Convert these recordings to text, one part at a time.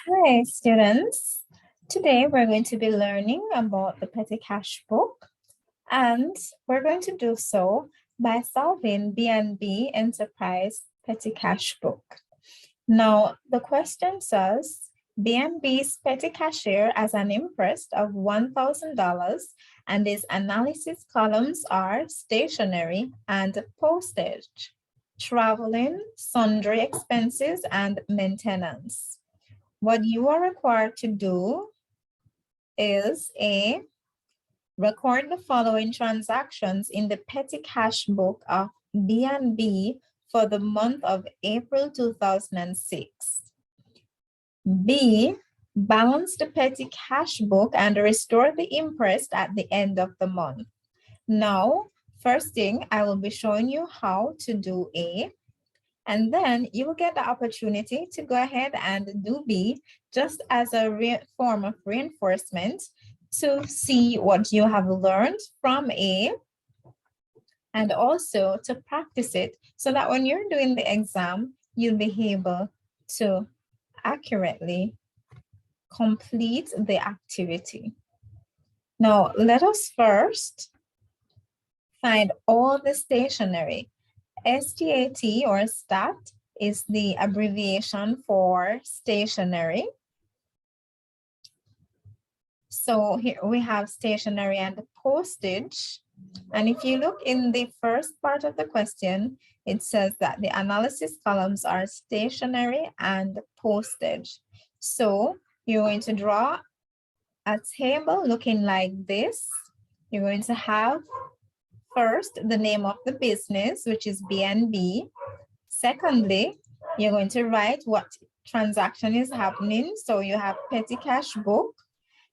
Hi, students. Today we're going to be learning about the petty cash book, and we're going to do so by solving B&B Enterprise Petty Cash Book. Now, the question says, B&B's petty cashier has an imprest of $1,000 and his analysis columns are stationery and postage, traveling, sundry expenses, and maintenance. What you are required to do is A, record the following transactions in the petty cash book of B&B for the month of April 2006. B, balance the petty cash book and restore the imprest at the end of the month. Now, first thing, I will be showing you how to do A, and then you will get the opportunity to go ahead and do B just as a form of reinforcement to see what you have learned from A and also to practice it so that when you're doing the exam, you'll be able to accurately complete the activity. Now, let us first find all the stationery. STAT or STAT is the abbreviation for stationery. So here we have stationery and postage. And if you look in the first part of the question, it says that the analysis columns are stationery and postage. So you're going to draw a table looking like this. You're going to have first the name of the business, which is B&B. Secondly, you're going to write what transaction is happening. So you have petty cash book.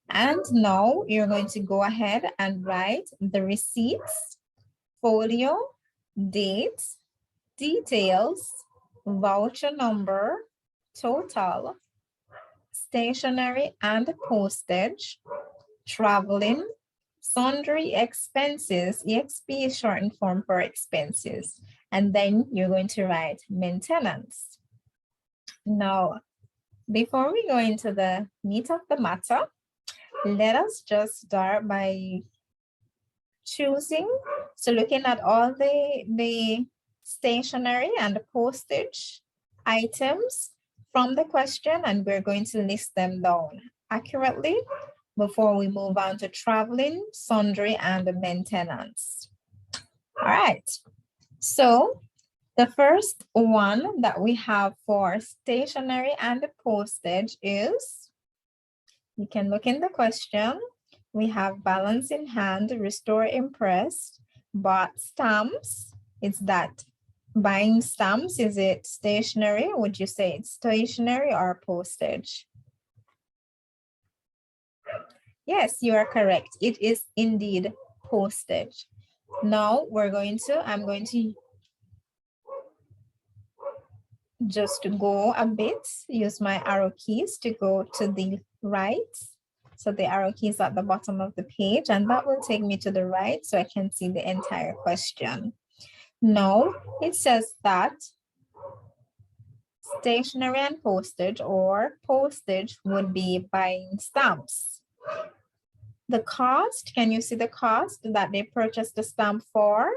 And now you're going to go ahead and write the receipts, folio, date, details, voucher number, total, stationery and postage, traveling, sundry expenses. EXP is shortened form for expenses. And then you're going to write maintenance. Now, before we go into the meat of the matter, let us just start by choosing. So looking at all the stationery and the postage items from the question, and we're going to list them down accurately before we move on to traveling, sundry, and maintenance. All right. So the first one that we have for stationery and postage is, you can look in the question. We have balance in hand, restore impressed, bought stamps. Is that buying stamps? Is it stationery? Would you say it's stationery or postage? Yes, you are correct. It is indeed postage. Now I'm going to just go a bit, use my arrow keys to go to the right. So the arrow keys at the bottom of the page, and that will take me to the right so I can see the entire question. Now it says that stationery and postage, or postage, would be buying stamps. The cost, can you see the cost that they purchased the stamp for?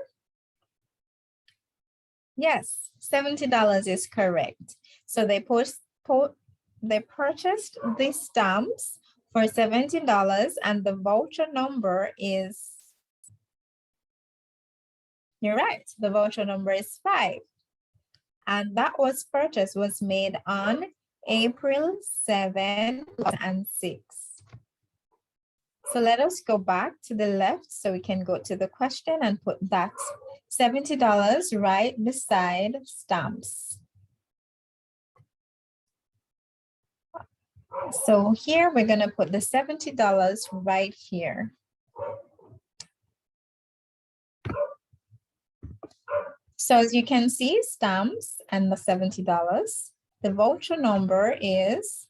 Yes, $70 is correct. So they purchased these stamps for $70, and the voucher number is, you're right, the voucher number is 5. And that was made on April 7, 2006. So let us go back to the left so we can go to the question and put that $70 right beside stamps. So here we're going to put the $70 right here. So as you can see, stamps and the $70, the voucher number is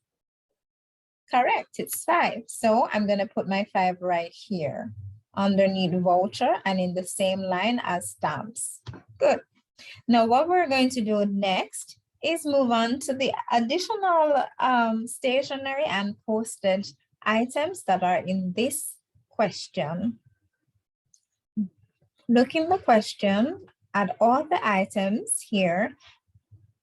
correct, it's 5. So I'm going to put my 5 right here underneath voucher and in the same line as stamps. Good. Now what we're going to do next is move on to the additional stationery and postage items that are in this question. Look in the question at all the items here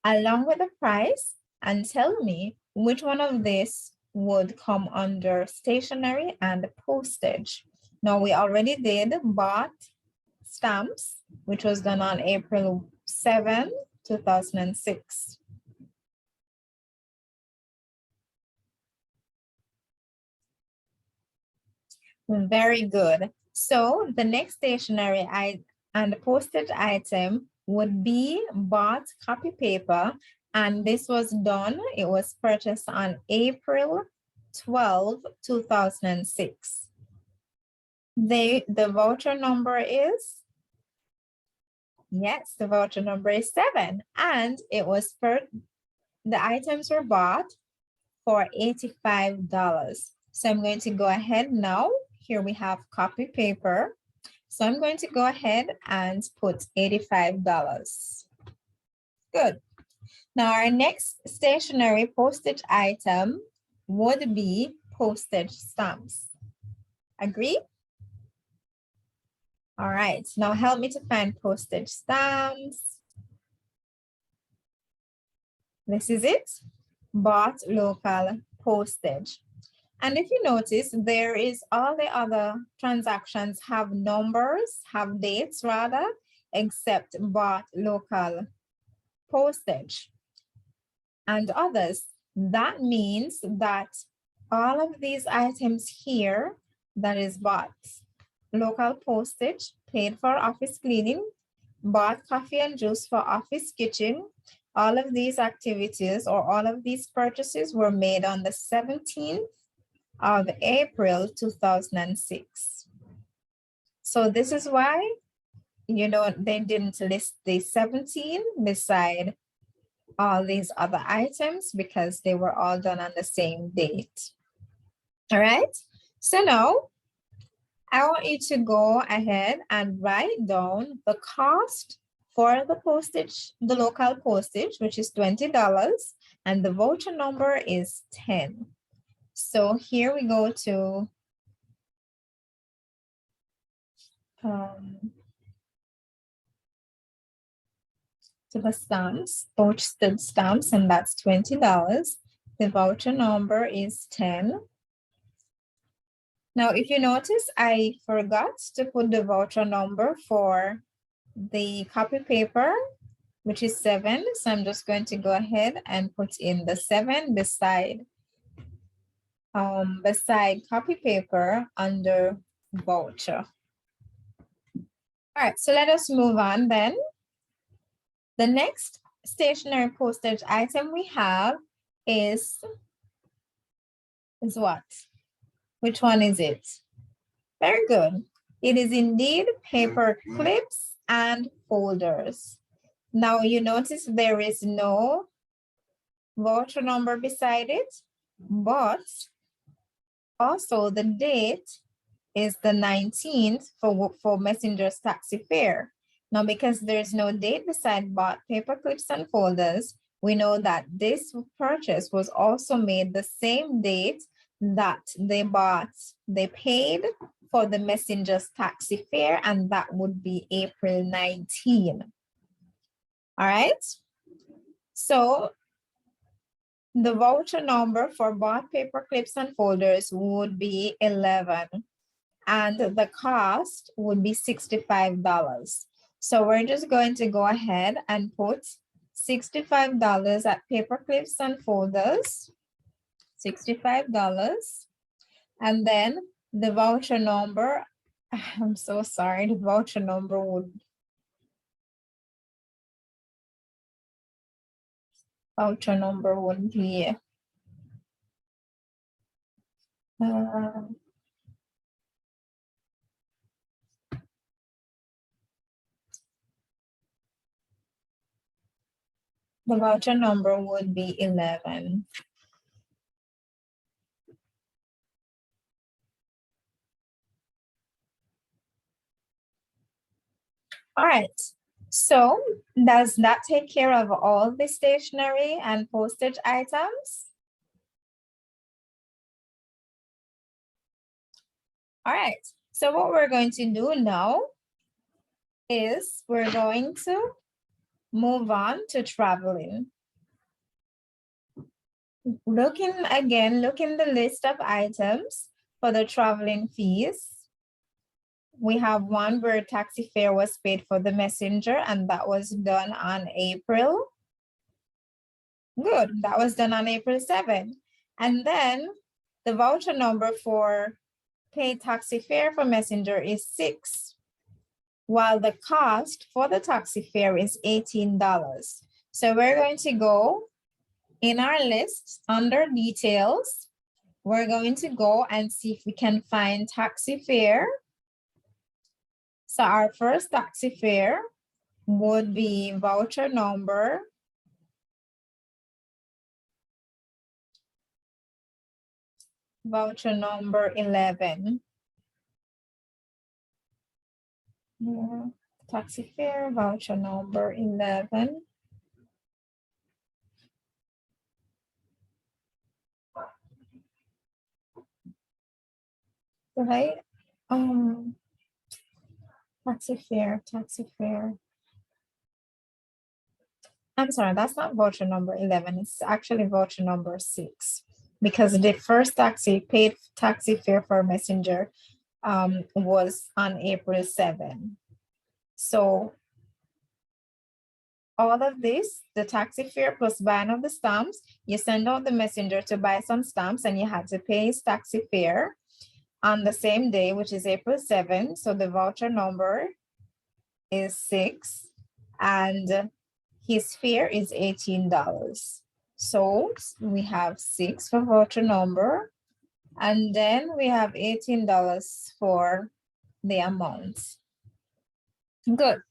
along with the price and tell me which one of these would come under stationery and postage. Now we already did bought stamps, which was done on April 7, 2006. Very good. So the next stationery and postage item would be bought copy paper, and this was done, it was purchased on April 12, 2006. The voucher number is, yes, the voucher number is 7, and it was the items were bought for $85. So I'm going to go ahead now. Here we have copy paper. So I'm going to go ahead and put $85. Good. Now our next stationery postage item would be postage stamps. Agree? All right, now help me to find postage stamps. This is it, bought local postage. And if you notice, there is all the other transactions have numbers, have dates rather, except bought local postage and others. That means that all of these items here, that is bought local postage, paid for office cleaning, bought coffee and juice for office kitchen, all of these activities or all of these purchases were made on the 17th of April 2006. So this is why, you know, they didn't list the 17 beside all these other items because they were all done on the same date. All right, so now I want you to go ahead and write down the cost for the postage, the local postage, which is $20, and the voucher number is 10. So here we go to the stamps, postage stamps, and that's $20. The voucher number is 10. Now, if you notice, I forgot to put the voucher number for the copy paper, which is 7. So I'm just going to go ahead and put in the 7 beside copy paper under voucher. All right, so let us move on then. The next stationery postage item we have is what? Which one is it? Very good. It is indeed paper clips and folders. Now you notice there is no voucher number beside it, but also the date is the 19th for Messenger's taxi fare. Now, because there's no date beside bought paper clips and folders, we know that this purchase was also made the same date that they paid for the Messenger's taxi fare, and that would be April 19. All right. So the voucher number for bought paper clips and folders would be 11, and the cost would be $65. So we're just going to go ahead and put $65 at paper clips and folders, $65. And then the voucher number, I'm so sorry, the voucher number would be the voucher number would be 11. All right, So does that take care of all the stationery and postage items? All right, so what we're going to do now is we're going to move on to traveling. Look in the list of items for the traveling fees. We have one where taxi fare was paid for the messenger, and that was done on April. Good, that was done on April 7th. And then the voucher number for paid taxi fare for messenger is 6, while the cost for the taxi fare is $18. So we're going to go in our list under details. We're going to go and see if we can find taxi fare. So our first taxi fare would be voucher number 11. Yeah. Taxi fare, voucher number 11. Right? Taxi fare. I'm sorry, that's not voucher number 11. It's actually voucher number 6, because the first paid taxi fare for messenger was on April 7. So all of this, the taxi fare plus buying of the stamps, you send out the messenger to buy some stamps, and you had to pay his taxi fare on the same day, which is April 7. So the voucher number is 6, and his fare is $18. So we have 6 for voucher number, and then we have $18 for the amount. Good.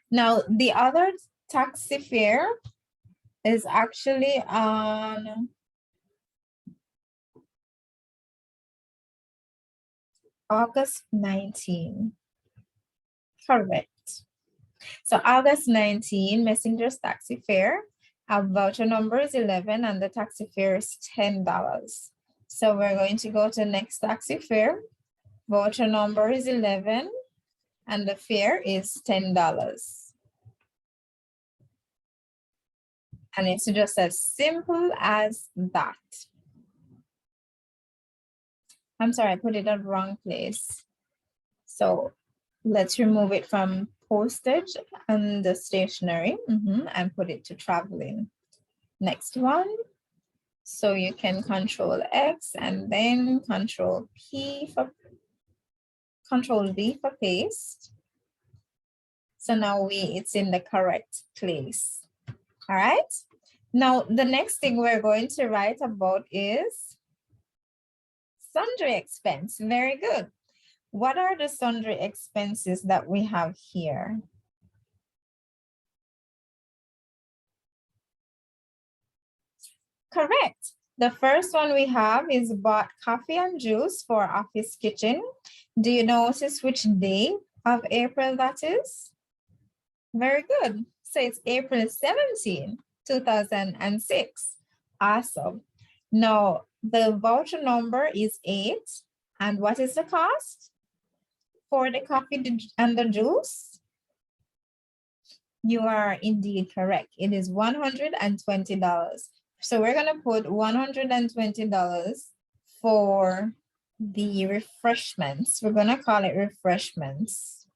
Now the other taxi fare is actually on August 19. Correct. So August 19, messenger's taxi fare, our voucher number is 11, and the taxi fare is $10. So we're going to go to next taxi fare. Voucher number is 11, and the fare is $10. And it's just as simple as that. I'm sorry, I put it at the wrong place. So let's remove it from postage and the stationery and put it to traveling. Next one. So you can Control X and then Control V for paste. So now it's in the correct place. All right. Now the next thing we're going to write about is sundry expense. Very good. What are the sundry expenses that we have here? Correct. The first one we have is bought coffee and juice for office kitchen. Do you notice which day of April that is? Very good. So it's April 17, 2006. Awesome. Now the voucher number is 8. And what is the cost for the coffee and the juice? You are indeed correct. It is $120. So we're going to put $120 for the refreshments. We're going to call it refreshments.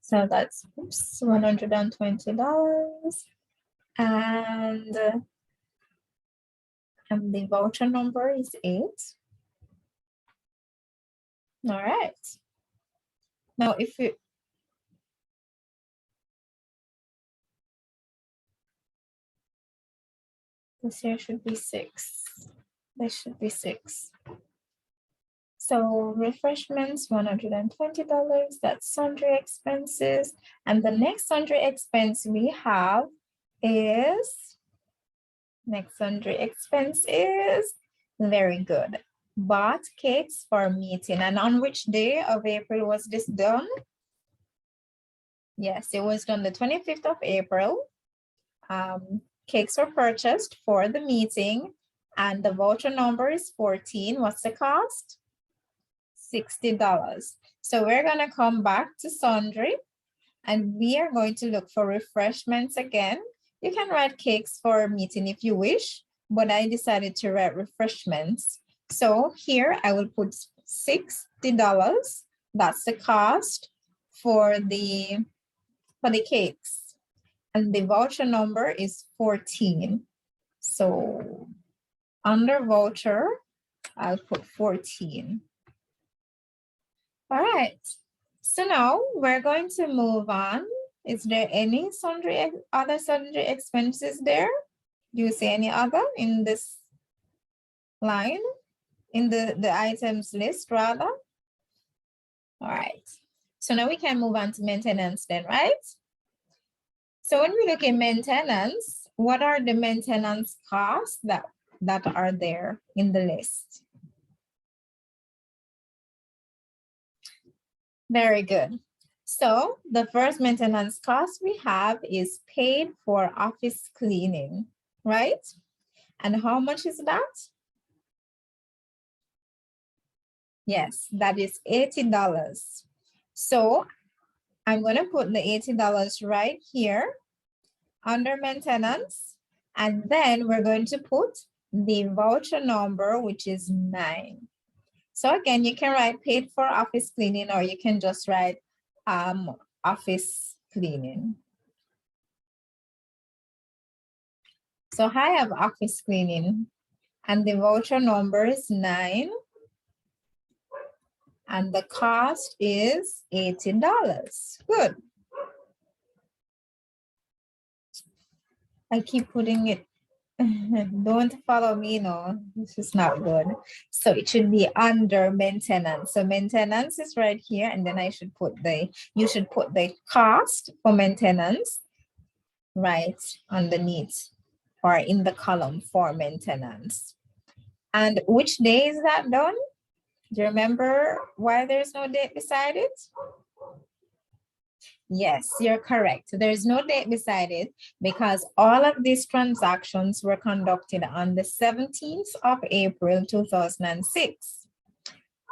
So that's $120. And the voucher number is 8. All right. Now, if you this here should be 6. This should be 6. So refreshments, $120. That's sundry expenses. And the next sundry expense we have is Next sundry expense is very good. Bought cakes for meeting. And on which day of April was this done? Yes, it was done the 25th of April. Cakes were purchased for the meeting and the voucher number is 14. What's the cost? $60. So we're gonna come back to sundry and we are going to look for refreshments again. You can write cakes for meeting if you wish, but I decided to write refreshments. So here I will put $60. That's the cost for the cakes. And the voucher number is 14. So under voucher, I'll put 14. All right. So now we're going to move on. Is there any other sundry expenses there? Do you see any other in this line? In the items list rather? All right. So now we can move on to maintenance then, right? So when we look at maintenance, what are the maintenance costs that are there in the list? Very good. So the first maintenance cost we have is paid for office cleaning, right? And how much is that? Yes, that is $80. So I'm going to put the $80 right here under maintenance. And then we're going to put the voucher number, which is 9. So again, you can write paid for office cleaning, or you can just write office cleaning. So I have office cleaning and the voucher number is 9 and the cost is $80. Good. I keep putting it, don't follow me, no, this is not good. So it should be under maintenance. So maintenance is right here, and then you should put the cost for maintenance right underneath or in the column for maintenance. And which day is that done? Do you remember why there's no date beside it? Yes, you're correct. There's no date beside it because all of these transactions were conducted on the 17th of April, 2006.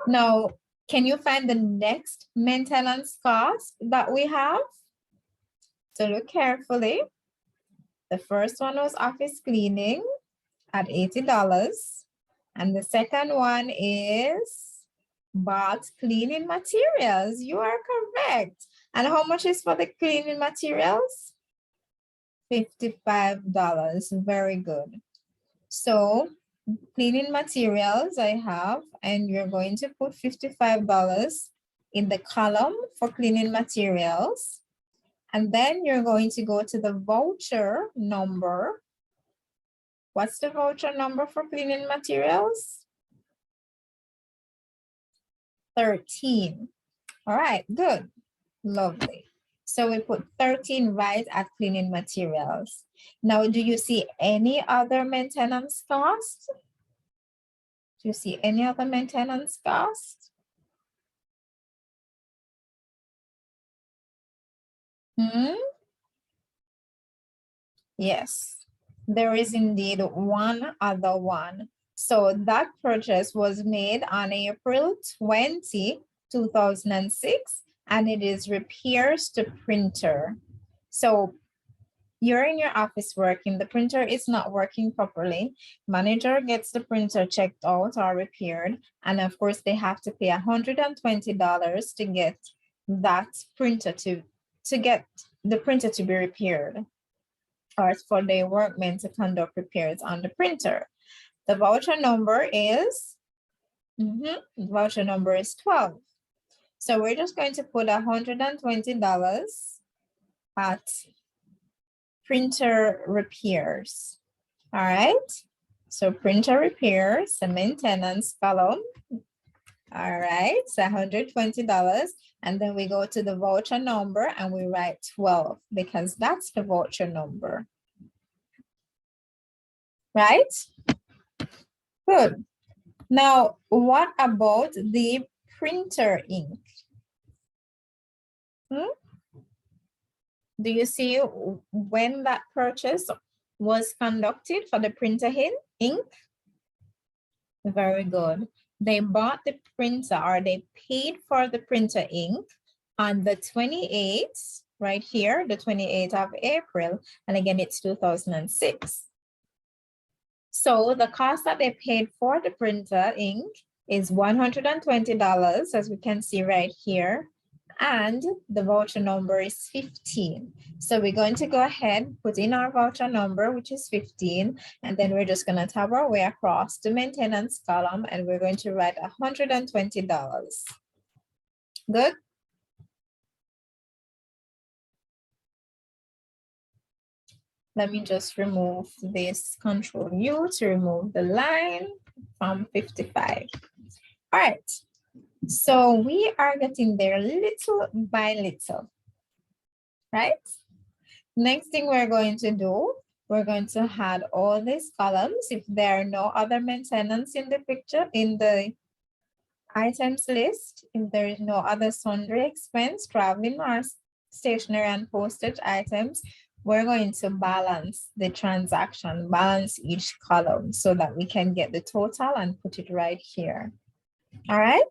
Now, can you find the next maintenance cost that we have? So look carefully. The first one was office cleaning at $80. And the second one is bought cleaning materials. You are correct. And how much is for the cleaning materials? $55. Very good. So cleaning materials I have, and you're going to put $55 in the column for cleaning materials. And then you're going to go to the voucher number. What's the voucher number for cleaning materials? 13. All right, good. Lovely. So we put 13 right at cleaning materials. Now, do you see any other maintenance cost? Do you see any other maintenance cost? Yes, there is indeed one other one. So that purchase was made on April 20, 2006, and it is repairs to printer. So you're in your office working, the printer is not working properly. Manager gets the printer checked out or repaired. And of course they have to pay $120 to get that printer to get the printer to be repaired, or for the workmen to conduct repairs on the printer. The voucher number is, voucher number is 12. So we're just going to put $120 at printer repairs. All right. So printer repairs, the maintenance column. All right, it's $120. And then we go to the voucher number and we write 12 because that's the voucher number. right? Good. Now, what about the printer ink? Do you see when that purchase was conducted for the printer ink? Very good. They bought the printer, or they paid for the printer ink on the 28th, right here, the 28th of April. And again, it's 2006. So the cost that they paid for the printer ink is $120, as we can see right here. And the voucher number is 15. So we're going to go ahead, put in our voucher number, which is 15, and then we're just going to tab our way across the maintenance column, and we're going to write $120. Good. Let me just remove this Control U to remove the line from 55. All right. So we are getting there little by little, right? Next thing we're going to do, we're going to add all these columns. If there are no other maintenance in the picture, in the items list, if there is no other sundry expense, traveling or stationery and postage items, we're going to balance the transaction, balance each column so that we can get the total and put it right here. All right.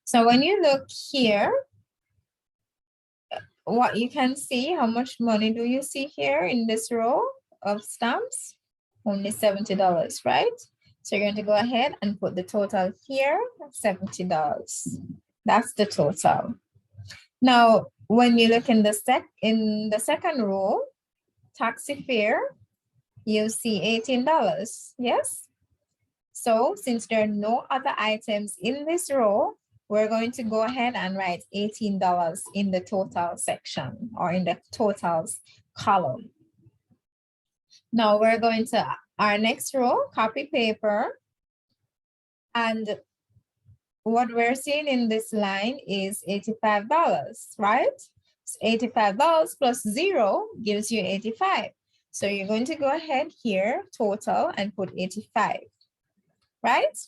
So when you look here, what you can see, how much money do you see here in this row of stamps? Only $70, right? So you're going to go ahead and put the total here, $70. That's the total. Now, when you look in the second row, taxi fare, you see $18, yes? So since there are no other items in this row, we're going to go ahead and write $18 in the total section, or in the totals column. Now we're going to our next row, copy paper. And what we're seeing in this line is $85, right? So $85 plus 0 gives you 85. So you're going to go ahead here, total, and put 85, right?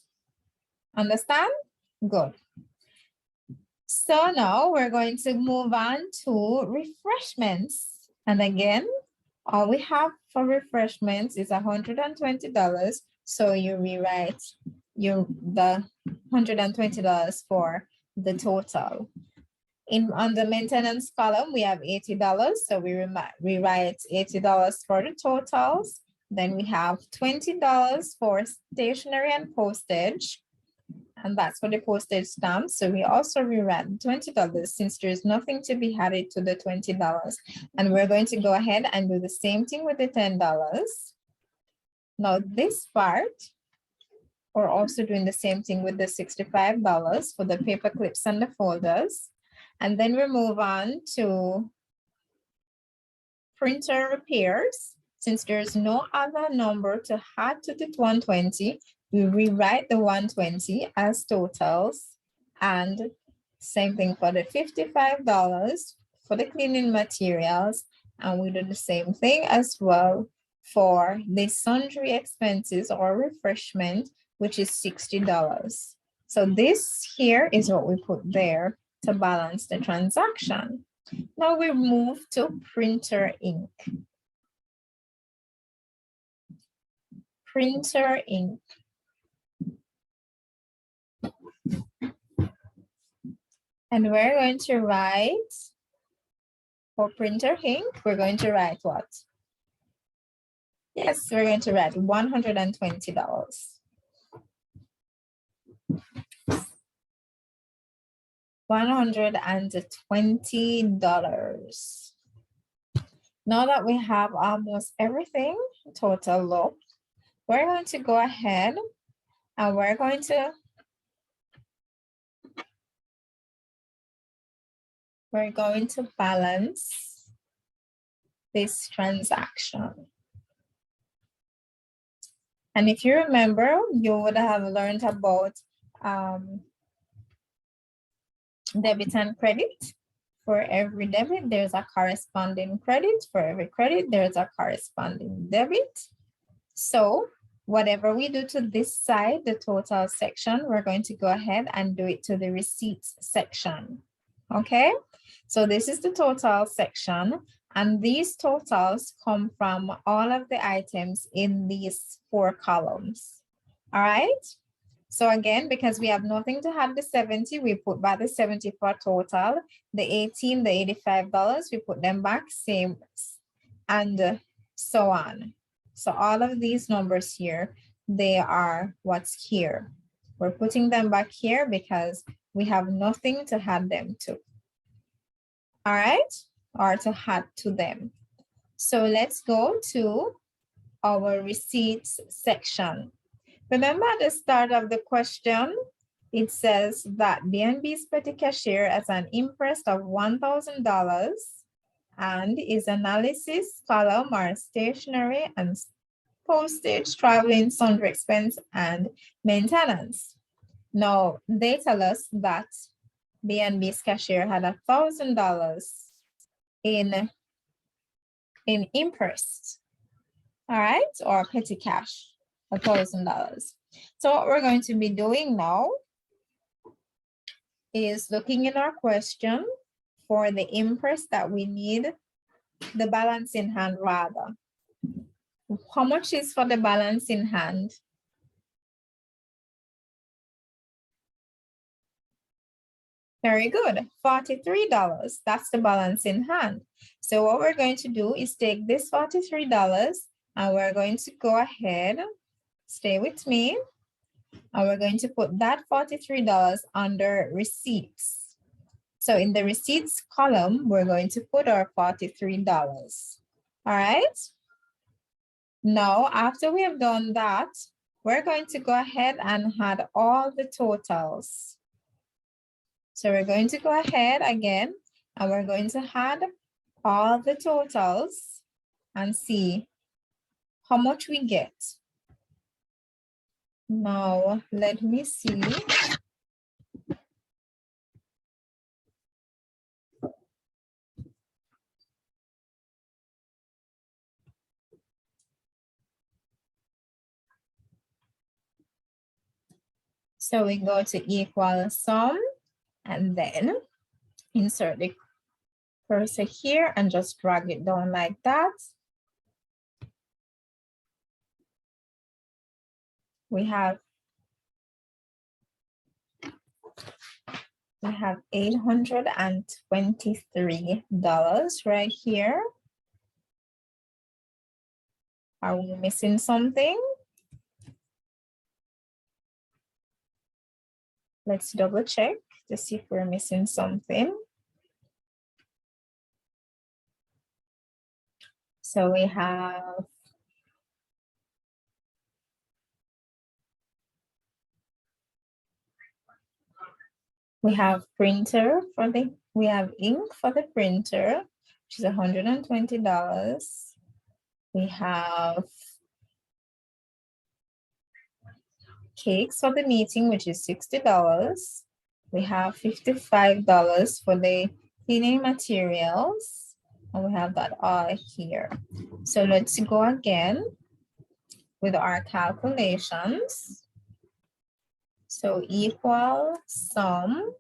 Understand? Good. So now we're going to move on to refreshments. And again, all we have for refreshments is $120. So you rewrite the $120 for the total. On the maintenance column, we have $80. So we rewrite $80 for the totals. Then we have $20 for stationery and postage. And that's for the postage stamps. So we also rewrite $20 since there's nothing to be added to the $20. And we're going to go ahead and do the same thing with the $10. Now this part, we're also doing the same thing with the $65 for the paper clips and the folders. And then we move on to printer repairs. Since there's no other number to add to the 120, we rewrite the 120 as totals, and same thing for the $55 for the cleaning materials, and we do the same thing as well for the sundry expenses or refreshment, which is $60. So this here is what we put there to balance the transaction. Now we move to printer ink. Printer ink. And we're going to write, for printer ink, we're going to write what? Yes, we're going to write $120. $120. Now that we have almost everything total up, we're going to go ahead and we're going to balance this transaction. And if you remember, you would have learned about debit and credit for every debit, there's a corresponding credit. For every credit, there's a corresponding debit. So whatever we do to this side, the total section, we're going to go ahead and do it to the receipts section. Okay, so this is the total section, and these totals come from all of the items in these 4 columns. All right. So again, because we have nothing to add the 70, we put back the 70 for total. The 18, the $85, we put them back, same, and so on. So all of these numbers here, they are what's here. We're putting them back here because we have nothing to add them to. All right, or to add to them. So let's go to our receipts section. Remember at the start of the question, it says that BNB's petty cashier has an imprest of $1,000 and his analysis column are stationery and postage, traveling, sundry expense, and maintenance. Now, they tell us that BNB's cashier had $1,000 in imprest, all right, or petty cash. $1,000. So what we're going to be doing now is looking in our question for the imprest that we need, the balance in hand rather. How much is for the balance in hand? Very good, $43. That's the balance in hand. So what we're going to do is take this $43 and we're going to go ahead, stay with me, and we're going to put that $43 under receipts. So in the receipts column, we're going to put our $43. All right. Now, after we have done that, we're going to go ahead and add all the totals. So we're going to go ahead again, and we're going to add all the totals and see how much we get. Now, let me see. So we go to equal sum and then insert the cursor here and just drag it down like that. We have $823 right here. Are we missing something? Let's double check to see if we're missing something. So we have printer for the, we have ink for the printer, which is $120. We have cakes for the meeting, which is $60. We have $55 for the cleaning materials, and we have that all here. So let's go again with our calculations. So equal sum,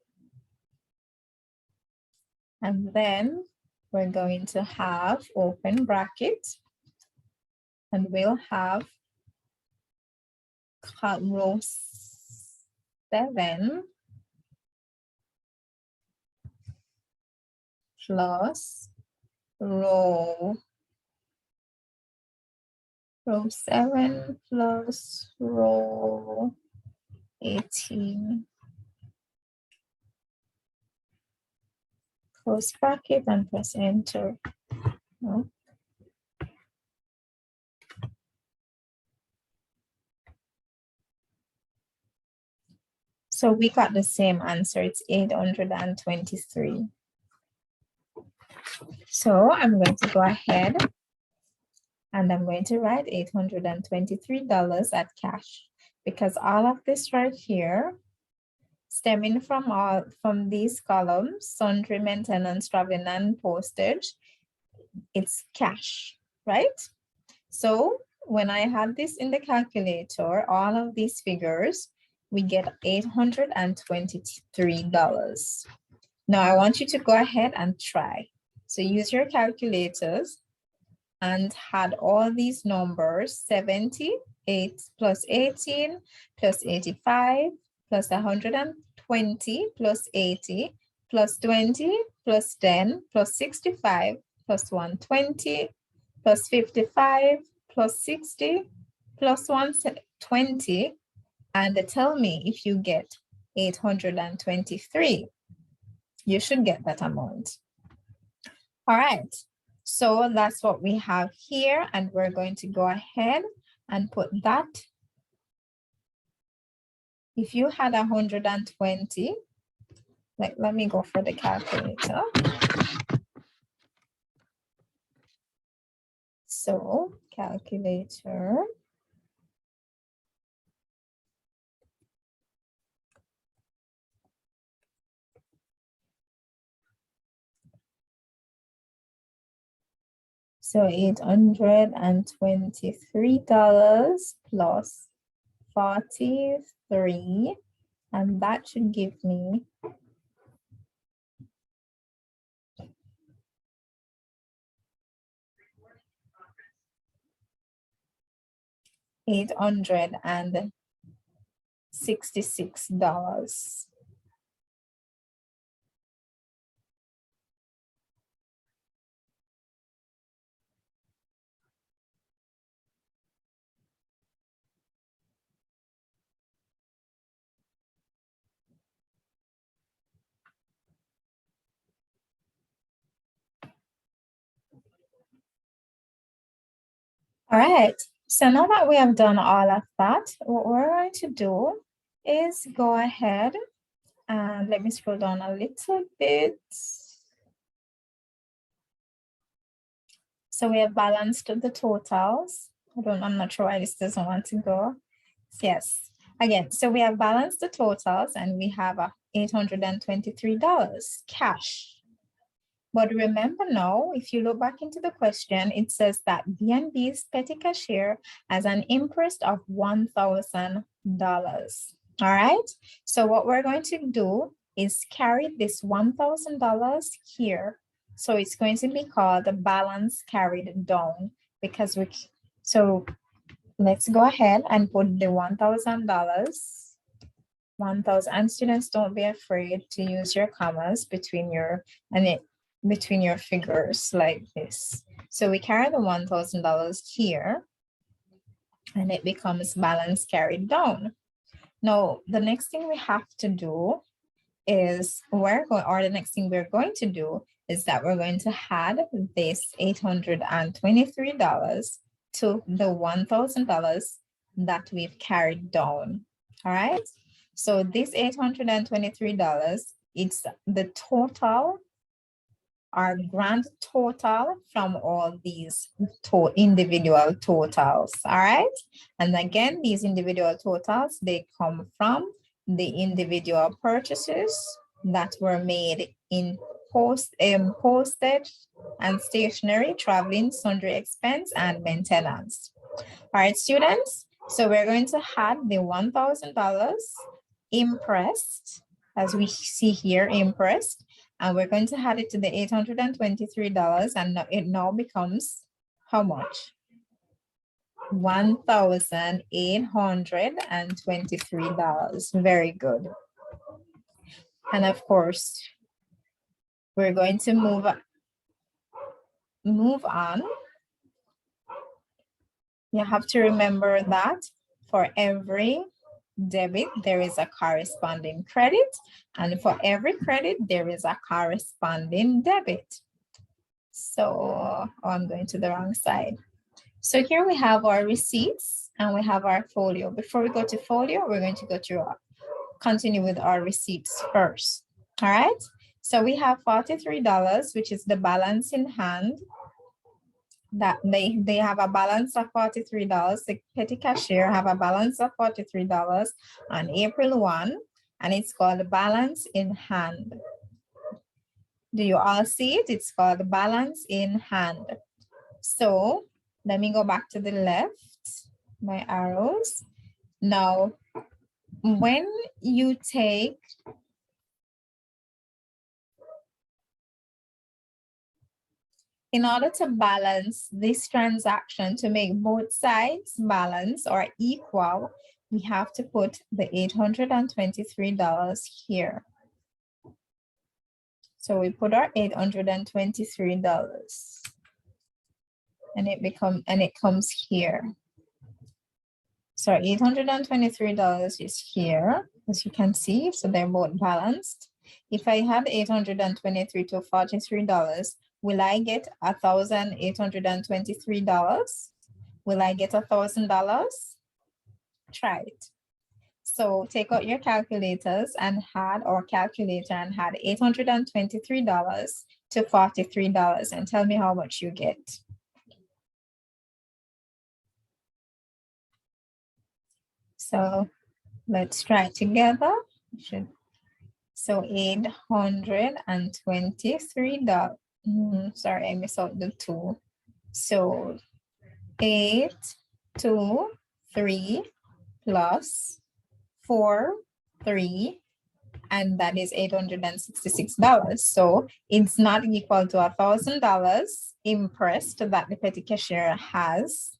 and then we're going to have open bracket, and we'll have row 7 plus row 7 plus row 18. Close bracket and press enter. No. So we got the same answer, it's 823. So I'm going to go ahead and I'm going to write $823 at cash, because all of this right here stemming from these columns, sundry, maintenance, traveling, and postage, it's cash, right? So when I have this in the calculator, all of these figures, we get $823. Now I want you to go ahead and try. So use your calculators and add all these numbers: 78 plus 18 plus 85 plus 120 plus 80 plus 20 plus 10 plus 65 plus 120 plus 55 plus 60 plus 120, and tell me if you get 823. You should get that amount. All right, so that's what we have here, and we're going to go ahead and put that. If you had 120, let me go for the calculator. So calculator. So $823 plus 43, and that should give me $866. All right, so now that we have done all of that, what we're going to do is go ahead and let me scroll down a little bit. So we have balanced the totals. I'm not sure why this doesn't want to go. Yes, again, so we have balanced the totals and we have $823 cash. But remember now, if you look back into the question, it says that BNB's petty cashier has an interest of $1,000. All right, so what we're going to do is carry this $1,000 here. So it's going to be called the balance carried down, because so let's go ahead and put the $1,000. 1,000, and students, don't be afraid to use your commas between your figures like this. So we carry the $1,000 here and it becomes balance carried down. Now, the next thing we have to do is the next thing we're going to do is that we're going to add this $823 to the $1,000 that we've carried down. All right. So this $823, it's the total, our grand total from all these individual totals. All right. And again, these individual totals, they come from the individual purchases that were made in postage and stationery, traveling, sundry expense, and maintenance. All right, students. So we're going to add the $1,000 impressed, as we see here, impressed, and we're going to add it to the $823, and it now becomes how much? $1,823. Very good. And of course, we're going to move on. You have to remember that for every debit, there is a corresponding credit, and for every credit, there is a corresponding debit. So I'm going to the wrong side. So here we have our receipts and we have our folio. Before we go to folio, we're going to continue with our receipts first. All right. So we have $43, which is the balance in hand. That they have a balance of $43. The petty cashier have a balance of $43 on April 1. and it's called the balance in hand. Do you all see it? It's called the balance in hand. So let me go back to the left, my arrows. Now, when you take in order to balance this transaction, to make both sides balance or equal, we have to put the $823 here. So we put our $823 and it comes here. So $823 is here, as you can see, so they're both balanced. If I had $823 to $43, will I get $1,823? Will I get $1,000? Try it. So take out your calculators and add, or calculator and add $823 to $43 and tell me how much you get. So let's try it together. So $823. Sorry, I missed out the 2. So 8, 2, 3 plus 4, 3, and that is $866. So it's not equal to $1,000 impressed that the petty cashier has,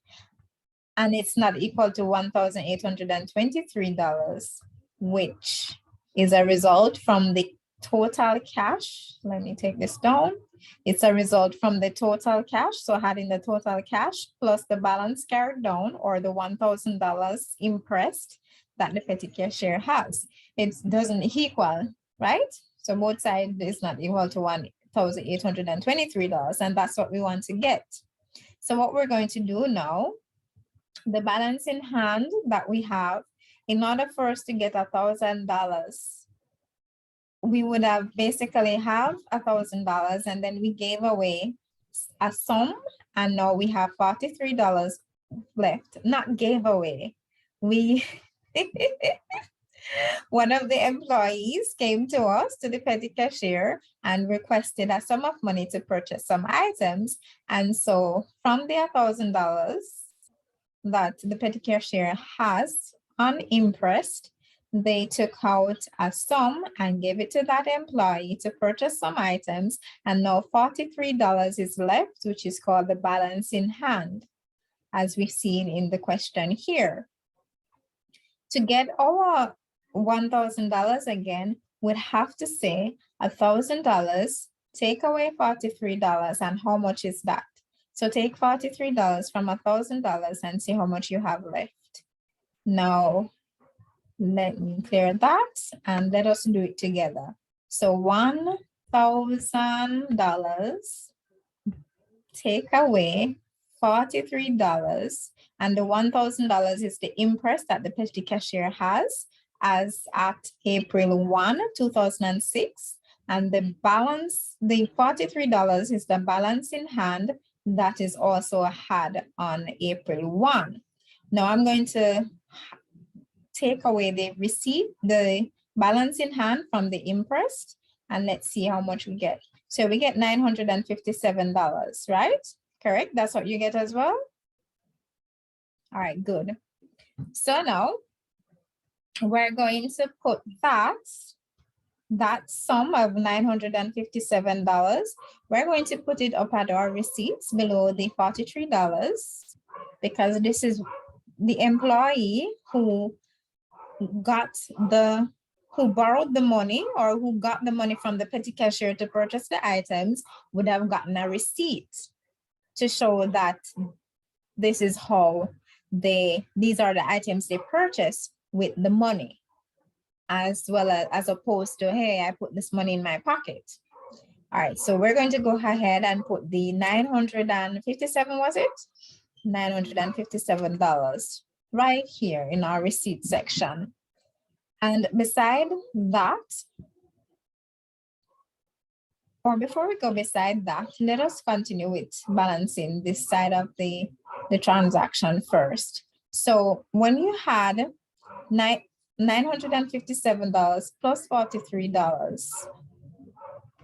and it's not equal to $1,823, which is a result from the total cash. Let me take this down. It's a result from the total cash. So adding the total cash plus the balance carried down, or the $1,000 impressed that the petty cashier has. It doesn't equal, right? So both sides is not equal to $1,823, and that's what we want to get. So what we're going to do now, the balance in hand that we have, in order for us to get $1,000, we would have basically have $1,000, and then we gave away a sum, and now we have $43 left. Not gave away. We one of the employees came to us, to the petty cashier, and requested a sum of money to purchase some items. And so from the $1,000 that the petty cashier has unimpressed, they took out a sum and gave it to that employee to purchase some items. And now $43 is left, which is called the balance in hand, as we've seen in the question here. To get our $1,000 again, we'd have to say $1,000, take away $43, and how much is that? So take $43 from $1,000 and see how much you have left. Now, let me clear that and let us do it together. So $1,000, take away $43, and the $1,000 is the impress that the petty cashier has as at April 1, 2006. And the balance, the $43 is the balance in hand that is also had on April 1. Now I'm going to take away the receipt, the balance in hand from the impressed, and let's see how much we get. So we get $957, right? Correct? That's what you get as well? All right, good. So now we're going to put that sum of $957, we're going to put it up at our receipts below the $43, because this is the employee who borrowed the money, or who got the money from the petty cashier to purchase the items, would have gotten a receipt to show that this is how these are the items they purchased with the money, as well as opposed to, hey, I put this money in my pocket. All right, so we're going to go ahead and put the $957, was it? $957 right here in our receipt section. And beside that, or before we go beside that, let us continue with balancing this side of the transaction first. So when you had $957 plus $43.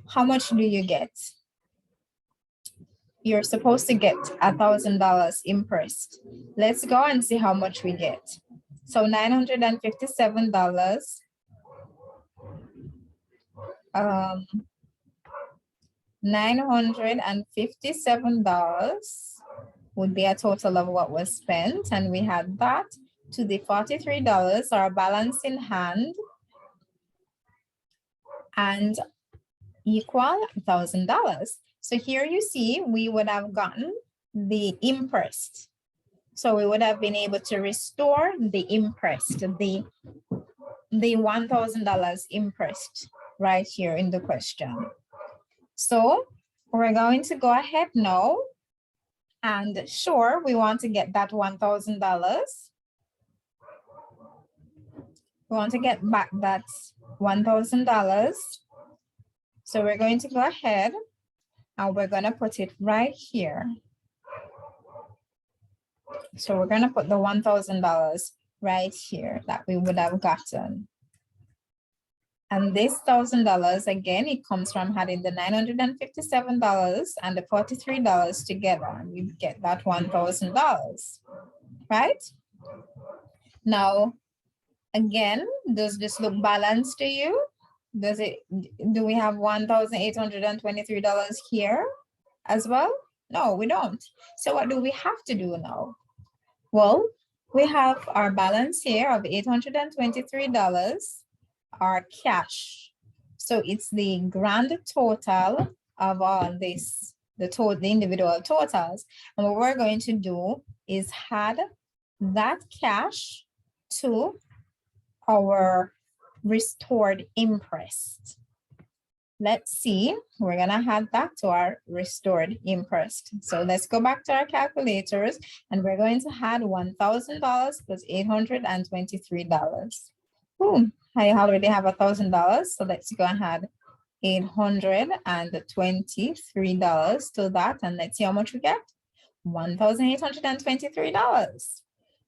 How much do you get? You're supposed to get $1,000 impressed. Let's go and see how much we get. So $957, $957 would be a total of what was spent, and we had that to the $43, our balance in hand, and equal $1,000. So here you see we would have gotten the impressed. So we would have been able to restore the impressed, the $1,000 impressed right here in the question. So we're going to go ahead now, and sure, we want to get that $1,000. We want to get back that $1,000. So we're going to go ahead and we're going to put it right here. So we're going to put the $1,000 right here that we would have gotten. And this $1,000, again, it comes from having the $957 and the $43 together, and we get that $1,000, right? Now, again, does this look balanced to you? Do we have $1,823 here as well? No, we don't. So what do we have to do now? Well, we have our balance here of $823, our cash. So it's the grand total of all this, the individual totals. And what we're going to do is add that cash to our restored impressed. Let's see, we're gonna add that to our restored impressed. So let's go back to our calculators, and we're going to add $1,000 plus $823. Boom, I already have $1,000, so let's go and add $823 to that, and let's see how much we get. $1,823.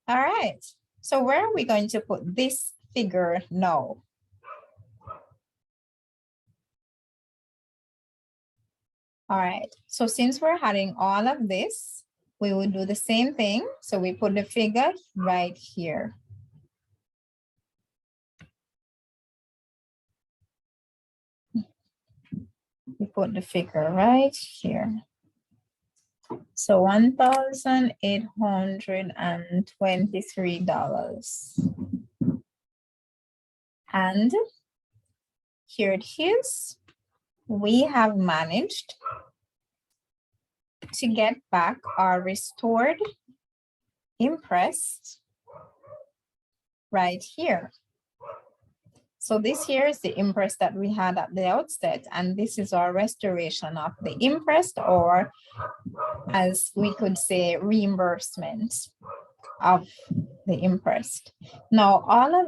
All right, so where are we going to put this figure now? All right, so since we're adding all of this, we will do the same thing. So we put the figure right here. We put the figure right here. So $1,823. And here it is. We have managed to get back our restored impressed right here. So this here is the impressed that we had at the outset, and this is our restoration of the impressed, or as we could say, reimbursement of the impressed. Now, all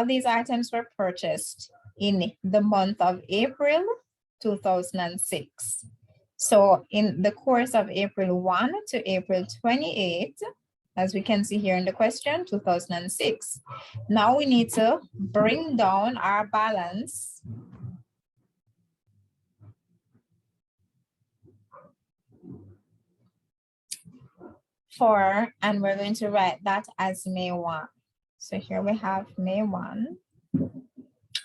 these items were purchased in the month of April 2006. So in the course of April 1 to April 28, as we can see here in the question, 2006. Now we need to bring down our balance and we're going to write that as May 1. So here we have May 1.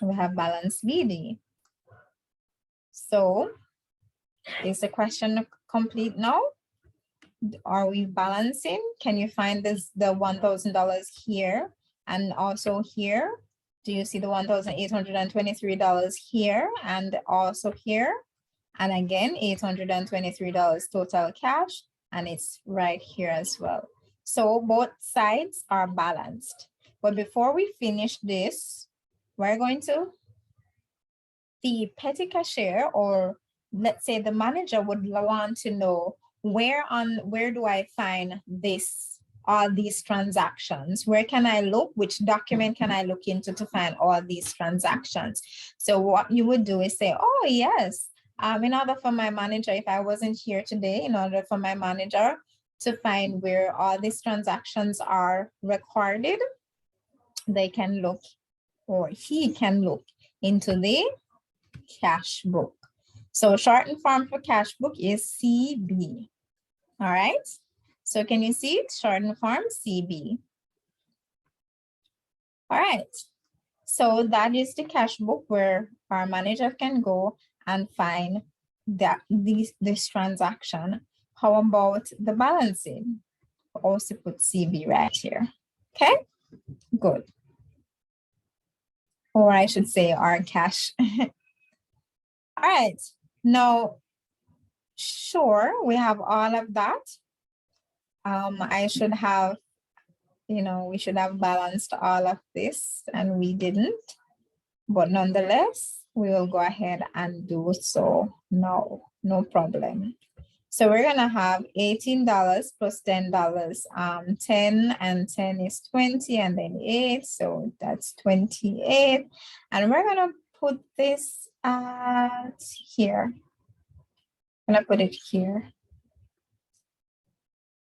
We have balance BD. So is the question complete now? Are we balancing? Can you find the $1,000 here and also here? Do you see the $1,823 here and also here? And again, $823 total cash, and it's right here as well. So both sides are balanced. But before we finish this, we're going to, the petty cashier, or let's say the manager, would want to know where do I find all these transactions? Where can I look? Which document can I look into to find all these transactions? So what you would do is say, oh yes, in order for my manager, if I wasn't here today, in order for my manager to find where all these transactions are recorded, they can look, or he can look into the cash book. So shortened form for cash book is CB. All right. So can you see it? Shortened form CB. All right. So that is the cash book where our manager can go and find that this transaction. How about the balancing? Also put CB right here. Okay, good. Or I should say our cash. All right. Now, sure, we have all of that. I should have, we should have balanced all of this and we didn't. But nonetheless, we will go ahead and do so now, no problem. So we're gonna have $18 plus $10. 10 and 10 is 20 and then 8, so that's 28. And we're gonna put this here. I'm gonna put it here.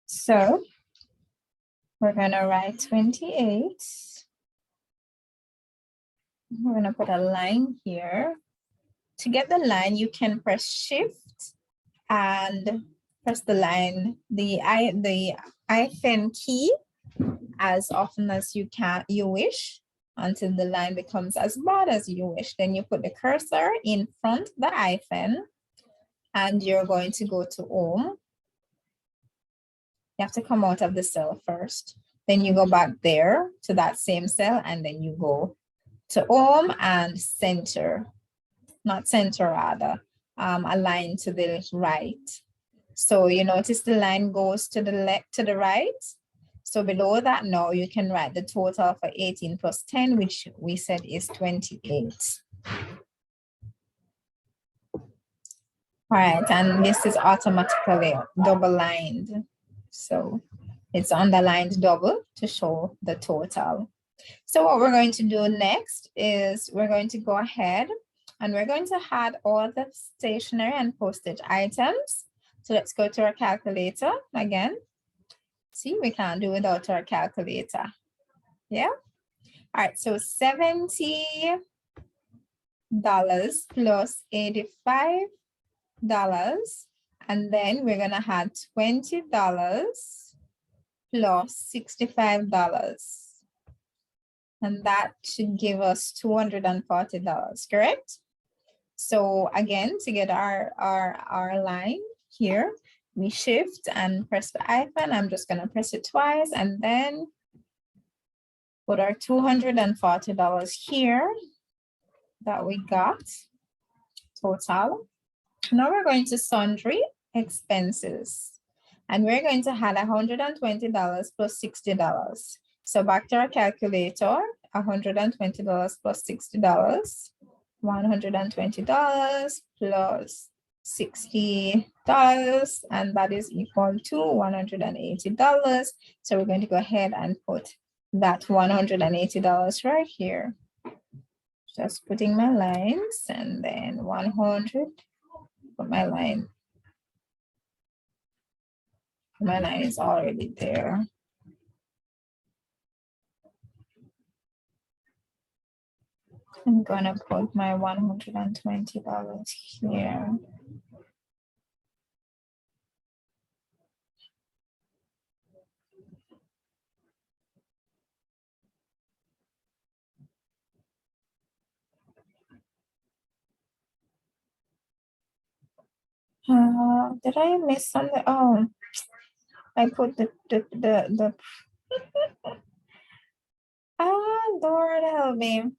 So we're gonna write 28. We're gonna put a line here. To get the line, you can press Shift and press the line, the hyphen key as often as you wish until the line becomes as broad as you wish. Then you put the cursor in front of the hyphen and you're going to go to home. You have to come out of the cell first. Then you go back there to that same cell and then you go to home and center, not center rather, align to the right. So you notice the line goes to the left, to the right. So below that now you can write the total for 18 plus 10, which we said is 28. All right, and this is automatically double lined. So it's underlined double to show the total. So what we're going to do next is we're going to go ahead and we're going to add all the stationery and postage items. So let's go to our calculator again. See, we can't do without our calculator. Yeah. All right, so $70 plus $85. And then we're gonna add $20 plus $65. And that should give us $240, correct? So again, to get our line here, we shift and press the hyphen. I'm just gonna press it twice and then put our $240 here that we got, total. Now we're going to sundry expenses. And we're going to add $120 plus $60. So back to our calculator, $120 plus $60, $120 plus $60, and that is equal to $180. So we're going to go ahead and put that $180 right here. Just putting my lines and then 100, put my line. My line is already there. I'm gonna put my $120 here. Did I miss something? Oh, I put the Lord help me.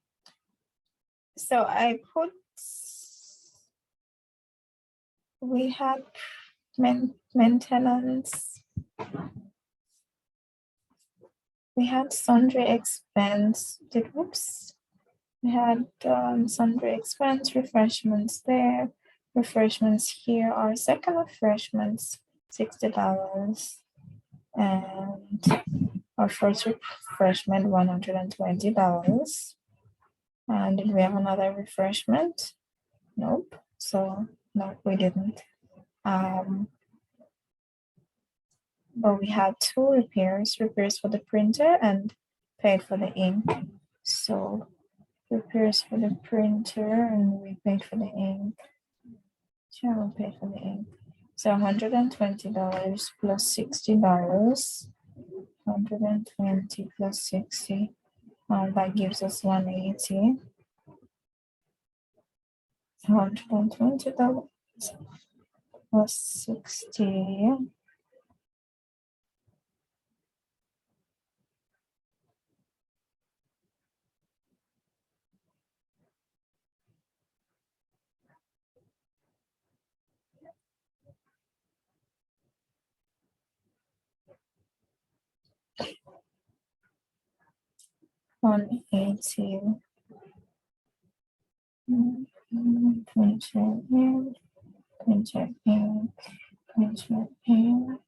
So I put, we had maintenance. We had sundry expense, whoops. We had sundry expense, refreshments there, refreshments here, our second refreshments, $60. And our first refreshment, $120. And did we have another refreshment? Nope. So no, we didn't. But we had two repairs for the printer and paid for the ink. So prepares for the printer and we pay for the ink. Sure, we'll pay for the ink. So $120 plus $60. 120 plus 60. That gives us 180. $120 plus 60. $180. Printer ink, printer ink, printer ink.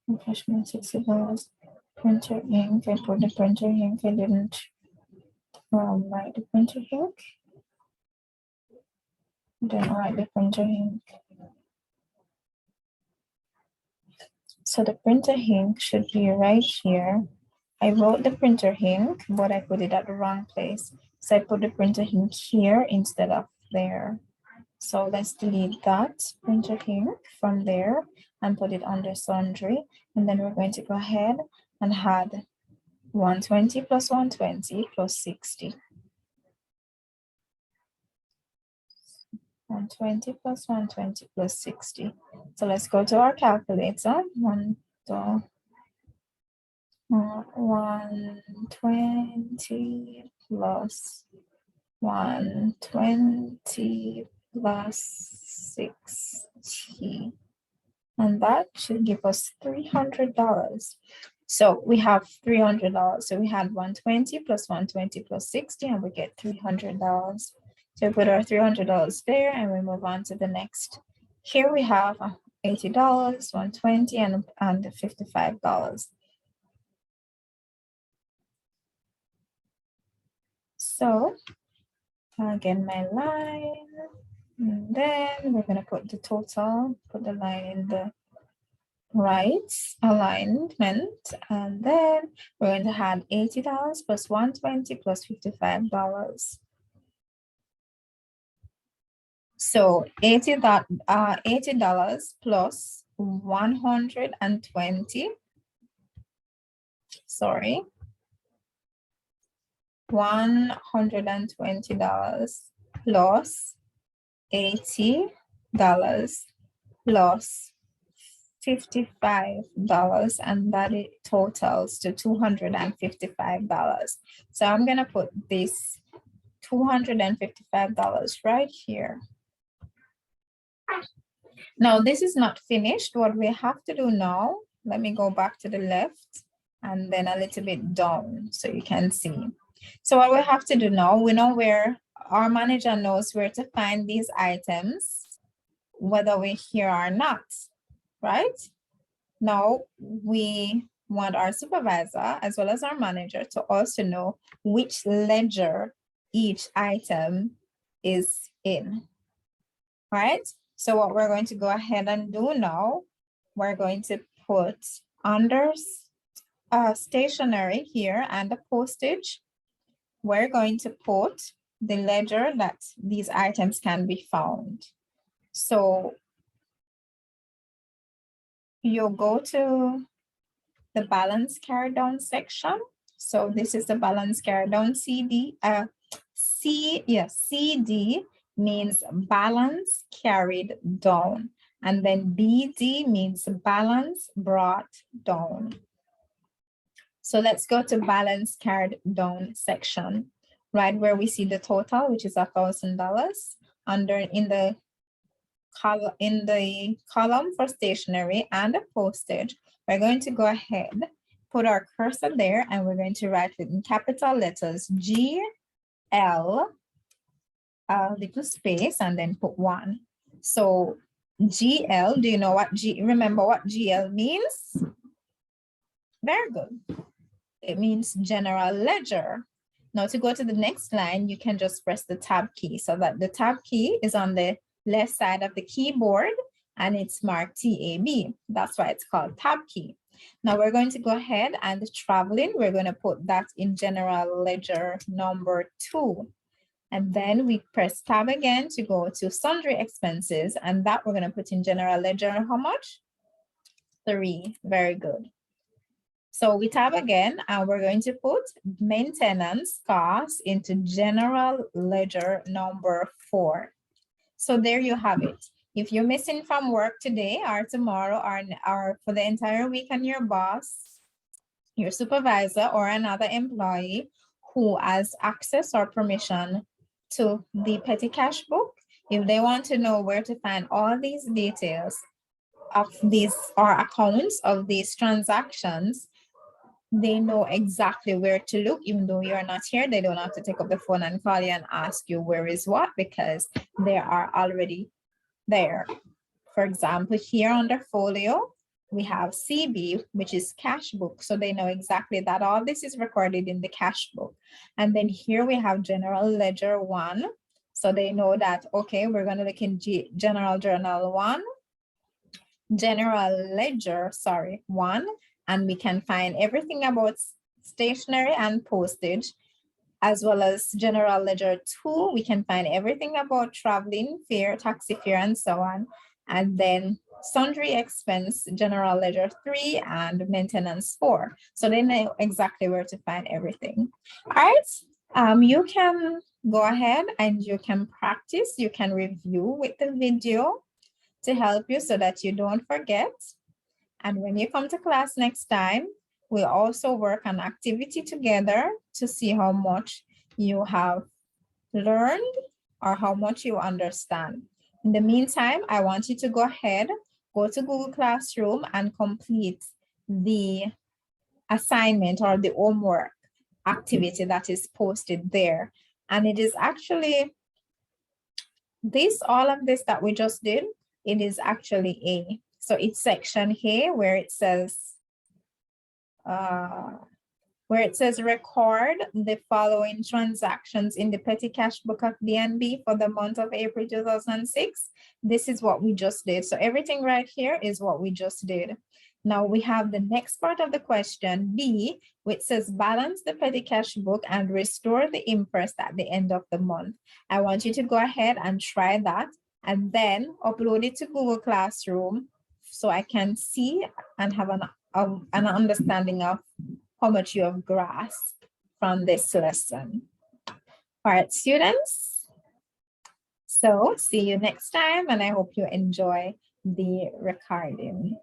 Professional $60. Printer ink. I put the printer ink. I didn't write the printer ink. Didn't write the printer ink. So the printer ink should be right here. I wrote the printer ink, but I put it at the wrong place. So I put the printer ink here instead of there. So let's delete that printer ink from there and put it under sundry. And then we're going to go ahead and add 120 plus 120 plus 60. 120 plus 120 plus 60. So let's go to our calculator. 120 plus 120 plus 60. And that should give us $300. So we have $300. So we had 120 plus 120 plus 60, and we get $300. So we put our $300 there, and we move on to the next. Here we have $80, 120, and $55. So again, my line, and then we're going to put the total, put the line in the right alignment, and then we're going to add $80 plus 120 plus $55. So $80 plus 120, sorry, $120 plus $80 plus $55, and that it totals to $255. So I'm gonna put this $255 right here. Now this is not finished. What we have to do now, let me go back to the left and then a little bit down so you can see. So what we have to do now, we know where our manager knows where to find these items, whether we're here or not, right? Now we want our supervisor as well as our manager to also know which ledger each item is in, right? So what we're going to go ahead and do now, we're going to put under stationery here and the postage, we're going to put the ledger that these items can be found. So you'll go to the balance carried down section. So this is the balance carried down CD. CD means balance carried down. And then BD means balance brought down. So let's go to balance carried down section, right where we see the total, which is $1,000. In the column for stationery and the postage, we're going to go ahead, put our cursor there, and we're going to write it in capital letters GL, little space, and then put 1. So GL, do you know what remember what GL means? Very good. It means general ledger. Now to go to the next line, you can just press the tab key, so that the tab key is on the left side of the keyboard and it's marked TAB. That's why it's called tab key. Now we're going to go ahead and the traveling, we're going to put that in general ledger number 2. And then we press tab again to go to sundry expenses, and that we're going to put in general ledger how much? 3. Very good. So we tab again and we're going to put maintenance costs into general ledger number 4. So there you have it. If you're missing from work today or tomorrow or for the entire week, and your boss, your supervisor, or another employee who has access or permission to the petty cash book, if they want to know where to find all these details of these or accounts of these transactions, they know exactly where to look. Even though you're not here, they don't have to take up the phone and call you and ask you where is what, because they are already there. For example, here under folio, we have CB, which is cash book. So they know exactly that all this is recorded in the cash book. And then here we have general ledger 1. So they know that, okay, we're going to look in general journal 1, general ledger, 1, and we can find everything about stationery and postage, as well as general ledger 2. We can find everything about traveling, fare, taxi fare, and so on. And then sundry expense, general ledger 3, and maintenance 4. So they know exactly where to find everything. All right, you can go ahead and you can practice, you can review with the video to help you so that you don't forget. And when you come to class next time, we'll also work on activity together to see how much you have learned or how much you understand. In the meantime, I want you to go ahead, go to Google Classroom and complete the assignment or the homework activity that is posted there. And it is actually all of this that we just did, it is actually A. So it's section A where it says record the following transactions in the petty cash book of DNB for the month of April 2006. This is what we just did. So everything right here is what we just did. Now we have the next part of the question, B, which says balance the petty cash book and restore the imprest at the end of the month. I want you to go ahead and try that and then upload it to Google Classroom so I can see and have an understanding of how much you have grasped from this lesson. All right, students. So see you next time, and I hope you enjoy the recording.